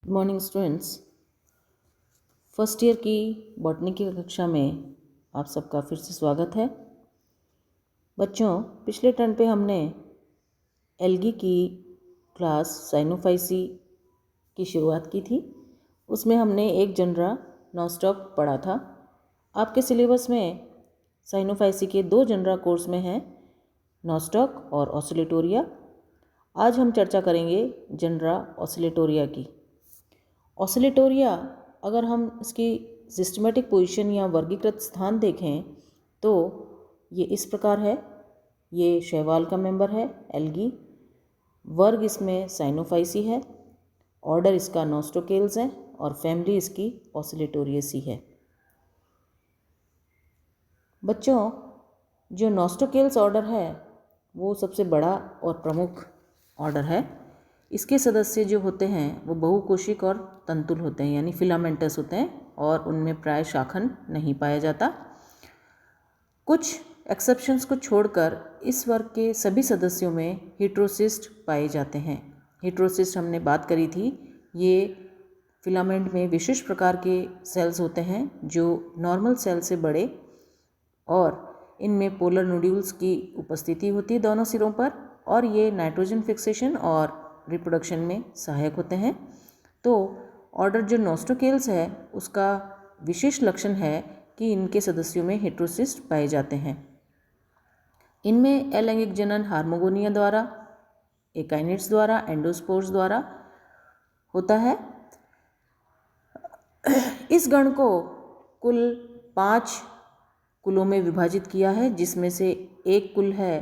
Good morning students. First year की botany की कक्षा में आप सबका फिर से स्वागत है। बच्चों, पिछले टर्न पे हमने एल्गी की क्लास साइनोफाइसी की शुरुआत की थी। उसमें हमने एक जनरा नॉस्टॉक पढ़ा था। आपके सिलेबस में साइनोफाइसी के 2 जनरा कोर्स में हैं, नॉस्टॉक और ऑसिलेटोरिया। आज हम चर्चा करेंगे जनरा ऑसिलेटोरिया की। ऑसिलेटोरिया, अगर हम इसकी सिस्टमेटिक पोजीशन या वर्गीकृत स्थान देखें तो ये इस प्रकार है। ये शैवाल का मेंबर है, एल्गी। वर्ग इसमें साइनोफाइसी है, ऑर्डर इसका नॉस्टोकेल्स है और फैमिली इसकी ऑसिलेटोरियसी है। बच्चों, जो नॉस्टोकेल्स ऑर्डर है वो सबसे बड़ा और प्रमुख ऑर्डर है। इसके सदस्य जो होते हैं वो बहुकोशिक और तंतुल होते हैं, यानी फिलामेंटस होते हैं, और उनमें प्राय शाखन नहीं पाया जाता। कुछ एक्सेप्शंस को छोड़कर इस वर्ग के सभी सदस्यों में हेटेरोसिस्ट पाए जाते हैं। हेटेरोसिस्ट हमने बात करी थी। ये फिलामेंट में विशिष्ट प्रकार के सेल्स होते हैं जो नॉर्मल सेल से बड़े, और इनमें पोलर नोड्यूल्स की उपस्थिति होती है दोनों सिरों पर, और ये नाइट्रोजन फिक्सेशन और रिप्रोडक्शन में सहायक होते हैं। तो ऑर्डर जो नॉस्टोकेल्स है उसका विशेष लक्षण है कि इनके सदस्यों में हेटेरोसिस्ट पाए जाते हैं। इनमें अलैंगिक जनन हार्मोगोनिया द्वारा, एकाइनेट्स द्वारा, एंडोस्पोर्स द्वारा होता है। इस गण को कुल 5 कुलों में विभाजित किया है, जिसमें से एक कुल है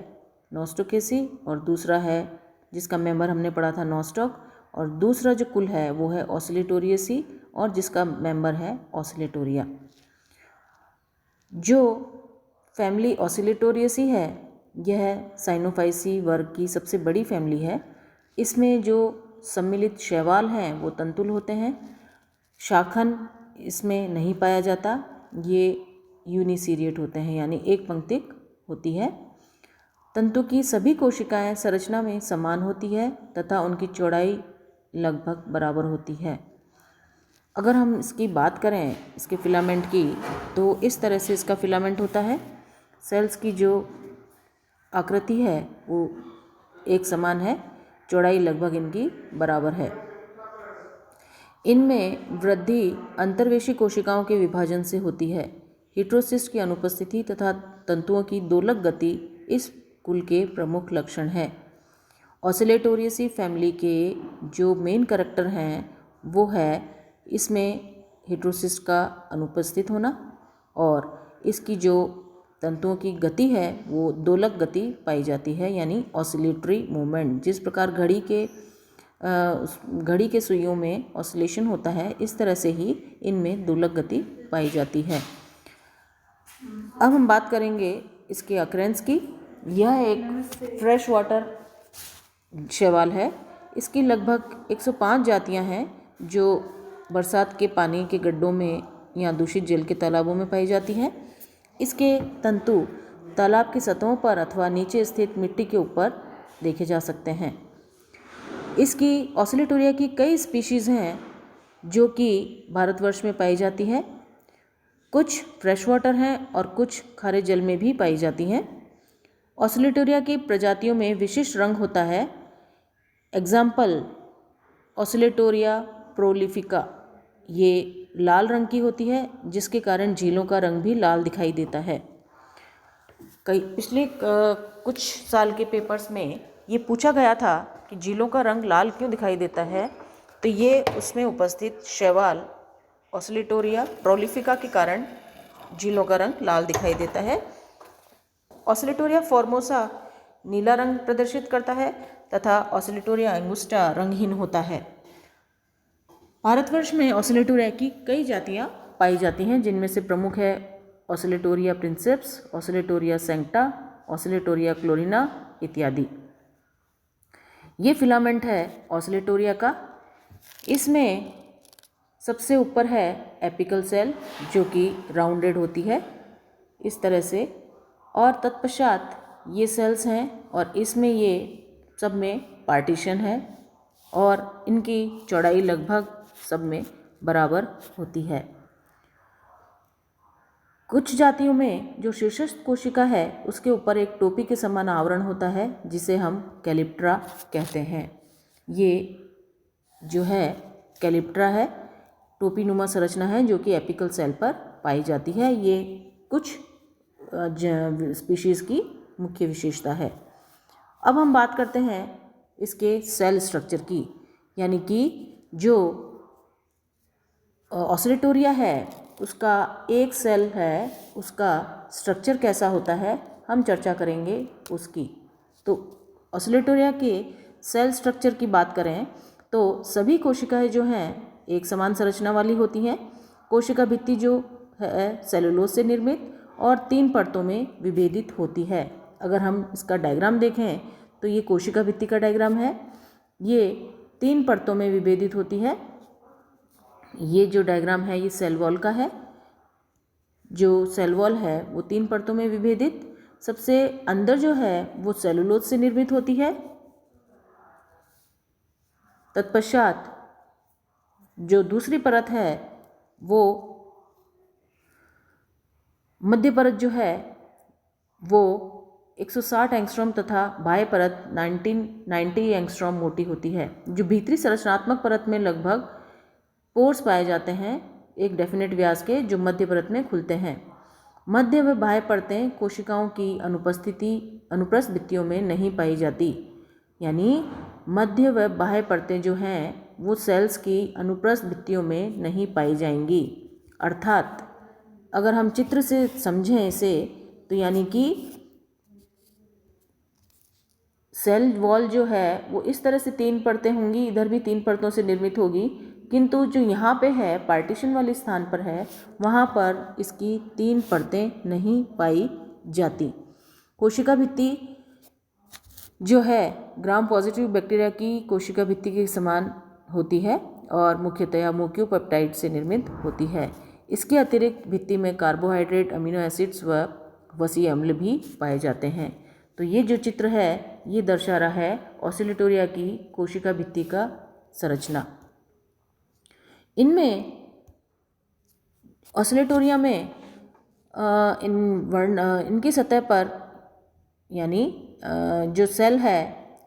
नॉस्टोकेसी और दूसरा है जिसका मेंबर हमने पढ़ा था नॉस्टॉक, और दूसरा जो कुल है वो है ऑसिलेटोरियसी और जिसका मेंबर है ऑसिलेटोरिया। जो फैमिली ऑसिलेटोरियसी है यह साइनोफाइसी वर्ग की सबसे बड़ी फैमिली है। इसमें जो सम्मिलित शैवाल हैं वो तंतुल होते हैं। शाखन इसमें नहीं पाया जाता, ये यूनिसीरिएट होते हैं, यानी एक पंक्तिक होती है। तंतु की सभी कोशिकाएं संरचना में समान होती है तथा उनकी चौड़ाई लगभग बराबर होती है। अगर हम इसकी बात करें इसके फिलामेंट की, तो इस तरह से इसका फिलामेंट होता है। सेल्स की जो आकृति है वो एक समान है, चौड़ाई लगभग इनकी बराबर है। इनमें वृद्धि अंतर्वेशी कोशिकाओं के विभाजन से होती है। हेटेरोसिस्ट की अनुपस्थिति तथा तंतुओं की दोलक गति इस कुल के प्रमुख लक्षण हैं। ऑसिलेटोरियसी फैमिली के जो मेन कैरेक्टर हैं वो है इसमें हेटेरोसिस्ट का अनुपस्थित होना, और इसकी जो तंतुओं की गति है वो दोलक गति पाई जाती है, यानी ऑसिलेटरी मूवमेंट। जिस प्रकार घड़ी के सुइयों में ऑसिलेशन होता है, इस तरह से ही इनमें दोलक गति पाई जाती है। अब हम बात करेंगे इसके अक्रेंस की। यह एक फ्रेश वाटर शैवाल है। इसकी लगभग 105 जातियां हैं जो बरसात के पानी के गड्ढों में या दूषित जल के तालाबों में पाई जाती हैं। इसके तंतु तालाब की सतहों पर अथवा नीचे स्थित मिट्टी के ऊपर देखे जा सकते हैं। इसकी ऑसिलेटोरिया की कई स्पीशीज़ हैं जो कि भारतवर्ष में पाई जाती है। कुछ फ्रेश वाटर हैं और कुछ खारे जल में भी पाई जाती हैं। ऑसिलेटोरिया की प्रजातियों में विशिष्ट रंग होता है। एग्जाम्पल ऑसिलेटोरिया प्रोलिफिका, ये लाल रंग की होती है जिसके कारण झीलों का रंग भी लाल दिखाई देता है। पिछले कुछ साल के पेपर्स में ये पूछा गया था कि झीलों का रंग लाल क्यों दिखाई देता है, तो ये उसमें उपस्थित शैवाल ऑसिलेटोरिया प्रोलिफिका के कारण झीलों का रंग लाल दिखाई देता है। ऑसिलेटोरिया फॉर्मोसा नीला रंग प्रदर्शित करता है तथा ऑसिलेटोरिया अंगुस्टा रंगहीन होता है। भारतवर्ष में ऑसिलेटोरिया की कई जातियां पाई जाती हैं, जिनमें से प्रमुख है ऑसिलेटोरिया प्रिंसेप्स, ऑसिलेटोरिया सैंक्टा, ऑसिलेटोरिया क्लोरिना इत्यादि। ये फिलामेंट है ऑसिलेटोरिया का। इसमें सबसे ऊपर है एपिकल सेल जो कि राउंडेड होती है इस तरह से, और तत्पश्चात ये सेल्स हैं और इसमें ये सब में पार्टीशन है और इनकी चौड़ाई लगभग सब में बराबर होती है। कुछ जातियों में जो शीर्षस्थ कोशिका है उसके ऊपर एक टोपी के समान आवरण होता है जिसे हम कैलिप्ट्रा कहते हैं। ये जो है कैलिप्ट्रा है, टोपी नुमा संरचना है जो कि एपिकल सेल पर पाई जाती है। ये कुछ स्पीशीज़ की मुख्य विशेषता है। अब हम बात करते हैं इसके सेल स्ट्रक्चर की, यानी कि जो ऑसिलेटोरिया है उसका एक सेल है, उसका स्ट्रक्चर कैसा होता है हम चर्चा करेंगे उसकी। तो ऑसिलेटोरिया के सेल स्ट्रक्चर की बात करें तो सभी कोशिकाएं जो हैं एक समान संरचना वाली होती हैं। कोशिका भित्ति जो है सेलुलोज से निर्मित और 3 परतों में विभेदित होती है। अगर हम इसका डायग्राम देखें तो ये कोशिका भित्ति का डायग्राम है। ये 3 परतों में विभेदित होती है। ये जो डायग्राम है ये सेल वॉल का है। जो सेल वॉल है वो 3 परतों में विभेदित, सबसे अंदर जो है वो सेलुलोज से निर्मित होती है। तत्पश्चात जो दूसरी परत है वो मध्य परत जो है वो 160 एंगस्ट्रॉम तथा बाह्य परत 1990 एंगस्ट्रॉम मोटी होती है। जो भीतरी संरचनात्मक परत में लगभग पोर्स पाए जाते हैं एक डेफिनेट व्यास के, जो मध्य परत में खुलते हैं। मध्य व बाह्य परतें कोशिकाओं की अनुप्रस्थ भित्तियों में नहीं पाई जाती, यानी मध्य व बाह्य परतें जो हैं वो सेल्स की अनुप्रस्थ भित्तियों में नहीं पाई जाएंगी। अर्थात अगर हम चित्र से समझें इसे तो यानी कि सेल वॉल जो है वो इस तरह से 3 परतें होंगी, इधर भी 3 परतों से निर्मित होगी, किंतु जो यहाँ पे है पार्टीशन वाले स्थान पर है वहाँ पर इसकी 3 परतें नहीं पाई जाती। कोशिका भित्ति जो है ग्राम पॉजिटिव बैक्टीरिया की कोशिका भित्ति के समान होती है और मुख्यतया म्यूकोपेप्टाइड से निर्मित होती है। इसके अतिरिक्त भित्ति में कार्बोहाइड्रेट, अमीनो एसिड्स व वसीय अम्ल भी पाए जाते हैं। तो ये जो चित्र है ये दर्शा रहा है ऑसिलेटोरिया की कोशिका भित्ति का संरचना। इनमें ऑसिलेटोरिया में इनकी सतह पर यानी जो सेल है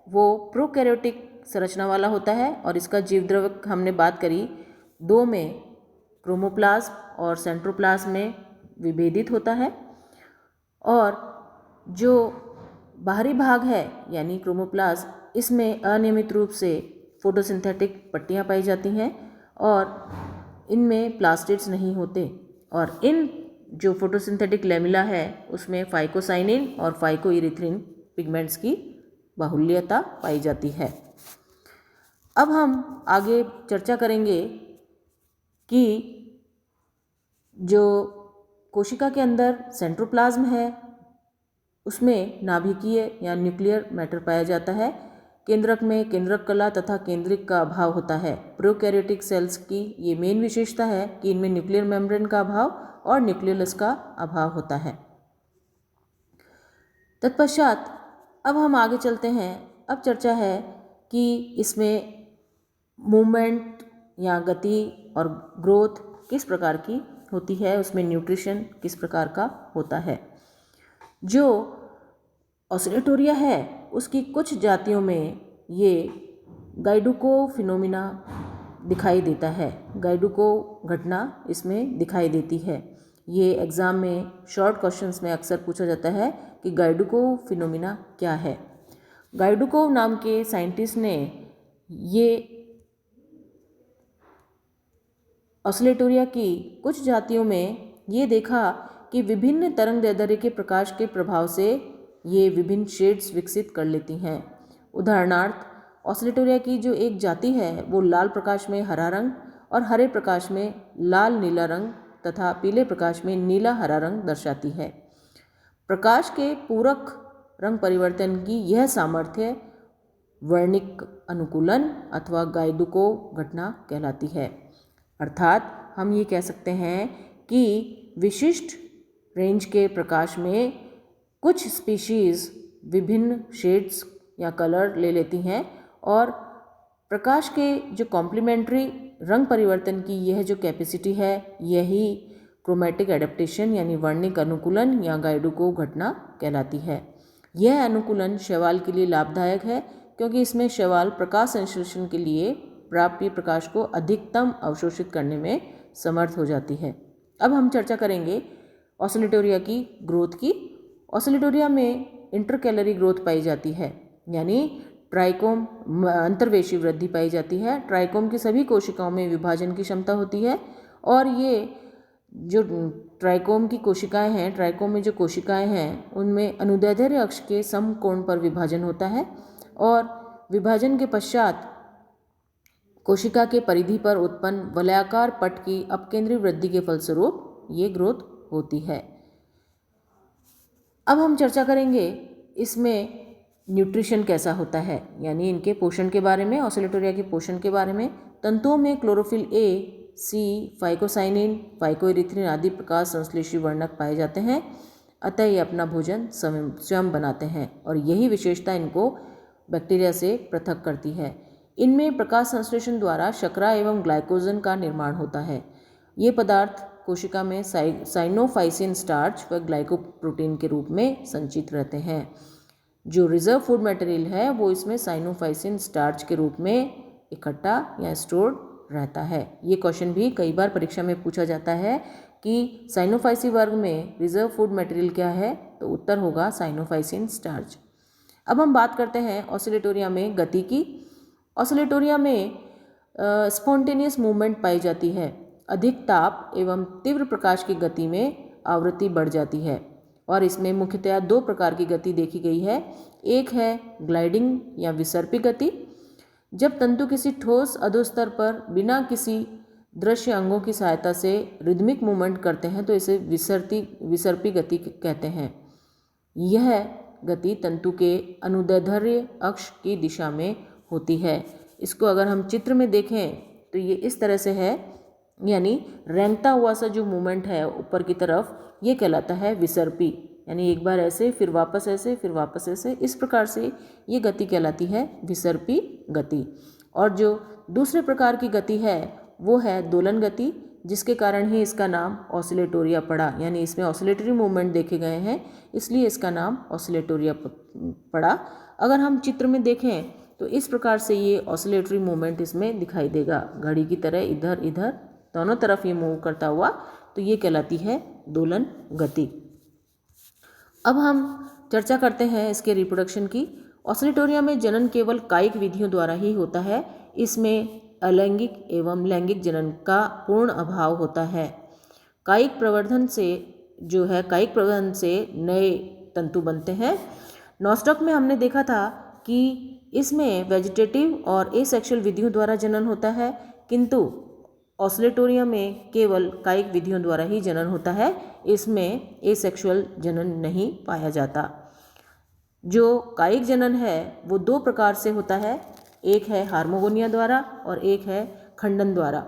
वो प्रोकैरियोटिक संरचना वाला होता है और इसका जीवद्रव्य हमने बात करी 2 में क्रोमोप्लाज्म और सेंट्रोप्लाज्म में विभेदित होता है। और जो बाहरी भाग है यानी क्रोमोप्लाज्म, इसमें अनियमित रूप से फोटोसिंथेटिक पट्टियाँ पाई जाती हैं और इनमें प्लास्टिड्स नहीं होते। और इन जो फोटोसिंथेटिक लेमिला है उसमें फाइकोसाइनिन और फाइकोइरिथ्रिन पिगमेंट्स की बाहुल्यता पाई जाती है। अब हम आगे चर्चा करेंगे कि जो कोशिका के अंदर सेंट्रोप्लाज्म है उसमें नाभिकीय या न्यूक्लियर मैटर पाया जाता है। केंद्रक में केंद्रक कला तथा केंद्रिक का अभाव होता है। प्रोकैरियोटिक सेल्स की ये मेन विशेषता है कि इनमें न्यूक्लियर मेम्ब्रेन का अभाव और न्यूक्लियस का अभाव होता है। तत्पश्चात अब हम आगे चलते हैं। अब चर्चा है कि इसमें मूवमेंट या गति और ग्रोथ किस प्रकार की होती है, उसमें न्यूट्रिशन किस प्रकार का होता है। जो ऑसिलेटोरिया है उसकी कुछ जातियों में ये गाइडुको फिनोमिना दिखाई देता है। गाइडुको घटना इसमें दिखाई देती है। ये एग्ज़ाम में शॉर्ट क्वेश्चंस में अक्सर पूछा जाता है कि गाइडुको फिनोमिना क्या है। गाइडुको नाम के साइंटिस्ट ने ये ऑसिलेटोरिया की कुछ जातियों में ये देखा कि विभिन्न तरंगदैर्ध्य के प्रकाश के प्रभाव से ये विभिन्न शेड्स विकसित कर लेती हैं। उदाहरणार्थ ऑसिलेटोरिया की जो एक जाति है वो लाल प्रकाश में हरा रंग और हरे प्रकाश में लाल नीला रंग तथा पीले प्रकाश में नीला हरा रंग दर्शाती है। प्रकाश के पूरक रंग परिवर्तन की यह सामर्थ्य वर्णिक अनुकूलन अथवा गाइडुको घटना कहलाती है। अर्थात हम ये कह सकते हैं कि विशिष्ट रेंज के प्रकाश में कुछ स्पीशीज़ विभिन्न शेड्स या कलर ले लेती हैं और प्रकाश के जो कॉम्प्लीमेंट्री रंग परिवर्तन की यह जो कैपेसिटी है, यही क्रोमैटिक एडेप्टेशन यानी वर्णिक अनुकूलन या गाइडुको घटना कहलाती है। यह अनुकूलन शैवाल के लिए लाभदायक है क्योंकि इसमें शैवाल प्रकाश संश्लेषण के लिए प्राप्य प्रकाश को अधिकतम अवशोषित करने में समर्थ हो जाती है। अब हम चर्चा करेंगे ऑसिलेटोरिया की ग्रोथ की। ऑसिलेटोरिया में इंटरकैलरी ग्रोथ पाई जाती है, यानी ट्राइकोम अंतर्वेशी वृद्धि पाई जाती है। ट्राइकोम की सभी कोशिकाओं में विभाजन की क्षमता होती है और ये जो ट्राइकोम की कोशिकाएं हैं, ट्राइकोम में जो कोशिकाएं हैं उनमें अनुदैर्ध्य अक्ष के समकोण पर विभाजन होता है और विभाजन के पश्चात कोशिका के परिधि पर उत्पन्न वलयाकार पट की अपकेंद्री वृद्धि के फलस्वरूप ये ग्रोथ होती है। अब हम चर्चा करेंगे इसमें न्यूट्रिशन कैसा होता है, यानी इनके पोषण के बारे में, ऑसिलेटोरिया के पोषण के बारे में। तंतुओं में क्लोरोफिल ए, सी, फाइकोसाइनिन, फाइकोइरिथ्रिन आदि प्रकाश संश्लेषी वर्णक पाए जाते हैं, अतः ये अपना भोजन स्वयं बनाते हैं और यही विशेषता इनको बैक्टीरिया से पृथक करती है। इनमें प्रकाश संश्लेषण द्वारा शर्करा एवं ग्लाइकोजन का निर्माण होता है। ये पदार्थ कोशिका में साइनोफाइसिन स्टार्च व ग्लाइकोप्रोटीन के रूप में संचित रहते हैं। जो रिजर्व फूड मटेरियल है वो इसमें साइनोफाइसिन स्टार्च के रूप में इकट्ठा या स्टोर्ड रहता है। ये क्वेश्चन भी कई बार परीक्षा में पूछा जाता है कि साइनोफाइसी वर्ग में रिजर्व फूड मटेरियल क्या है, तो उत्तर होगा साइनोफाइसिन स्टार्च। अब हम बात करते हैं ऑसिलेटोरिया में गति की। ऑसिलेटोरिया में स्पॉन्टेनियस मूवमेंट पाई जाती है। अधिक ताप एवं तीव्र प्रकाश की गति में आवृत्ति बढ़ जाती है और इसमें मुख्यतया दो प्रकार की गति देखी गई है। एक है ग्लाइडिंग या विसर्पी गति। जब तंतु किसी ठोस अधोस्तर पर बिना किसी दृश्य अंगों की सहायता से रिदमिक मूवमेंट करते हैं तो इसे विसर्पी गति कहते हैं। यह गति तंतु के अनुदैर्ध्य अक्ष की दिशा में होती है। इसको अगर हम चित्र में देखें तो ये इस तरह से है, यानी रेंगता हुआ सा जो मूवमेंट है ऊपर की तरफ, ये कहलाता है विसर्पी, यानी एक बार ऐसे फिर वापस ऐसे फिर वापस ऐसे, इस प्रकार से ये गति कहलाती है विसर्पी गति। और जो दूसरे प्रकार की गति है वो है दोलन गति, जिसके कारण ही इसका नाम ऑसिलेटोरिया पड़ा, यानी इसमें ऑसिलेटरी मूवमेंट देखे गए हैं इसलिए इसका नाम ऑसिलेटोरिया पड़ा। अगर हम चित्र में देखें तो इस प्रकार से ये ऑसिलेटरी मूवमेंट इसमें दिखाई देगा, घड़ी की तरह इधर इधर दोनों तरफ ये मूव करता हुआ, तो ये कहलाती है दोलन गति। अब हम चर्चा करते हैं इसके रिप्रोडक्शन की। ऑसिलेटोरिया में जनन केवल कायिक विधियों द्वारा ही होता है। इसमें अलैंगिक एवं लैंगिक जनन का पूर्ण अभाव होता है। कायिक प्रवर्धन से नए तंतु बनते हैं। नॉस्टॉक में हमने देखा था कि इसमें वेजिटेटिव और एसेक्सुअल विधियों द्वारा जनन होता है, किंतु ऑसिलेटोरिया में केवल कायिक विधियों द्वारा ही जनन होता है, इसमें एसेक्सुअल जनन नहीं पाया जाता। जो कायिक जनन है वो दो प्रकार से होता है, एक है हार्मोगोनिया द्वारा और एक है खंडन द्वारा।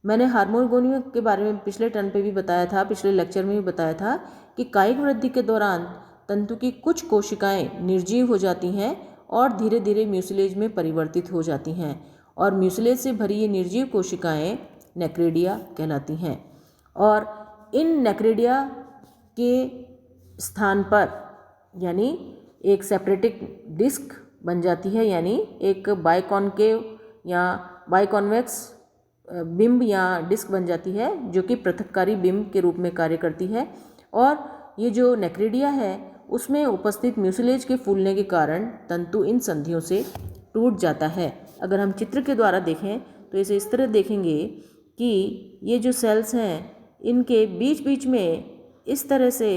मैंने हार्मोगोनिया के बारे में पिछले टर्न पे भी बताया था, पिछले लेक्चर में भी बताया था कि कायिक वृद्धि के दौरान तंतु की कुछ कोशिकाएं निर्जीव हो जाती हैं और धीरे धीरे म्यूसिलेज में परिवर्तित हो जाती हैं और म्यूसिलेज से भरी ये निर्जीव कोशिकाएं नेक्रेडिया कहलाती हैं। और इन नेक्रेडिया के स्थान पर यानी एक सेपरेटिक डिस्क बन जाती है, यानी एक बाइकॉनकेव या बाइकॉन्वेक्स बिंब या डिस्क बन जाती है जो कि पृथक्कारी बिंब के रूप में कार्य करती है। और ये जो नेक्रेडिया है उसमें उपस्थित म्यूसिलेज के फूलने के कारण तंतु इन संधियों से टूट जाता है। अगर हम चित्र के द्वारा देखें तो इसे इस तरह देखेंगे कि ये जो सेल्स हैं इनके बीच बीच में इस तरह से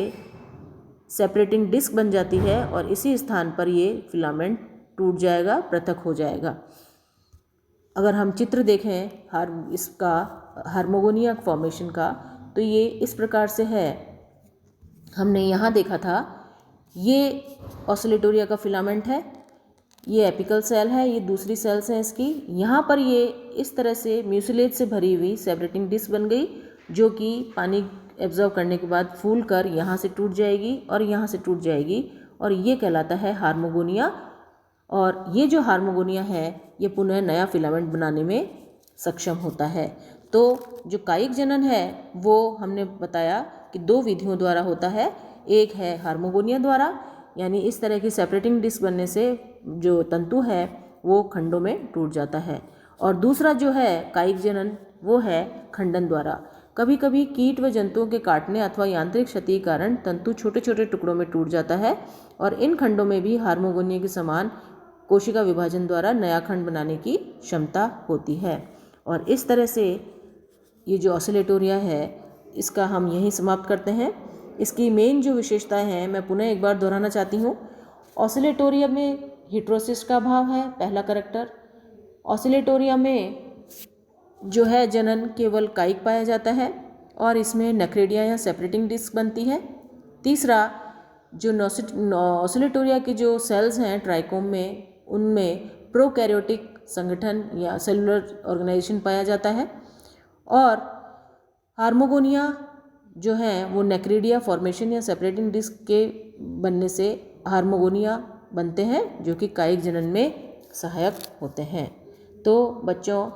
सेपरेटिंग डिस्क बन जाती है और इसी स्थान पर ये फिलामेंट टूट जाएगा, पृथक हो जाएगा। अगर हम चित्र देखें इसका हार्मोगोनिया फॉर्मेशन का तो ये इस प्रकार से है। हमने यहाँ देखा था ये ऑसिलेटोरिया का फिलामेंट है, ये एपिकल सेल है, ये दूसरी सेल्स हैं इसकी। यहाँ पर ये इस तरह से म्यूसिलेज से भरी हुई सेपरेटिंग डिस्क बन गई जो कि पानी एब्जॉर्ब करने के बाद फूल कर यहाँ से टूट जाएगी और यहाँ से टूट जाएगी और ये कहलाता है हार्मोगोनिया। और ये जो हार्मोगोनिया है ये पुनः नया फिलामेंट बनाने में सक्षम होता है। तो जो कायिक जनन है वो हमने बताया कि 2 विधियों द्वारा होता है। एक है हार्मोगोनिया द्वारा, यानी इस तरह की सेपरेटिंग डिस्क बनने से जो तंतु है वो खंडों में टूट जाता है, और दूसरा जो है कायिक जनन वो है खंडन द्वारा। कभी कभी कीट व जंतुओं के काटने अथवा यांत्रिक क्षति के कारण तंतु छोटे छोटे टुकड़ों में टूट जाता है, और इन खंडों में भी हार्मोगोनिया के समान कोशिका विभाजन द्वारा नया खंड बनाने की क्षमता होती है। और इस तरह से ये जो ऑसिलेटोरिया है इसका हम यहीं समाप्त करते हैं। इसकी मेन जो विशेषताएं हैं मैं पुनः एक बार दोहराना चाहती हूँ। ऑसिलेटोरिया में हिट्रोसिस्ट का अभाव है, पहला करैक्टर। ऑसिलेटोरिया में जो है जनन केवल कायिक पाया जाता है और इसमें नक्रेडिया या सेपरेटिंग डिस्क बनती है। तीसरा, जो ऑसिलेटोरिया के जो सेल्स हैं ट्राइकोम में, उनमें प्रोकैरियोटिक संगठन या सेलुलर ऑर्गेनाइजेशन पाया जाता है। और हार्मोगोनिया जो है वो नक्रेडिया फॉर्मेशन या सेपरेटिंग डिस्क के बनने से हार्मोगोनिया बनते हैं जो कि कायिक जनन में सहायक होते हैं। तो बच्चों,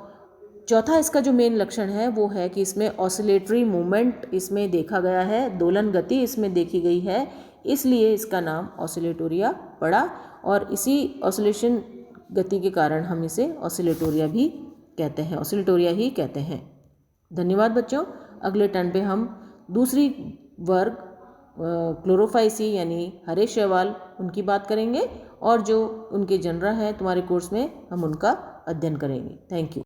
चौथा इसका जो मेन लक्षण है वो है कि इसमें ऑसिलेटरी मूवमेंट इसमें देखा गया है, दोलन गति इसमें देखी गई है, इसलिए इसका नाम ऑसिलेटोरिया पड़ा, और इसी ऑसिलेशन गति के कारण हम इसे ऑसिलेटोरिया भी कहते हैं, ऑसिलेटोरिया ही कहते हैं। धन्यवाद बच्चों। अगले टर्न पे हम दूसरी वर्ग क्लोरोफाइसी यानी हरे शैवाल उनकी बात करेंगे, और जो उनके जनरा है तुम्हारे कोर्स में हम उनका अध्ययन करेंगे। Thank you.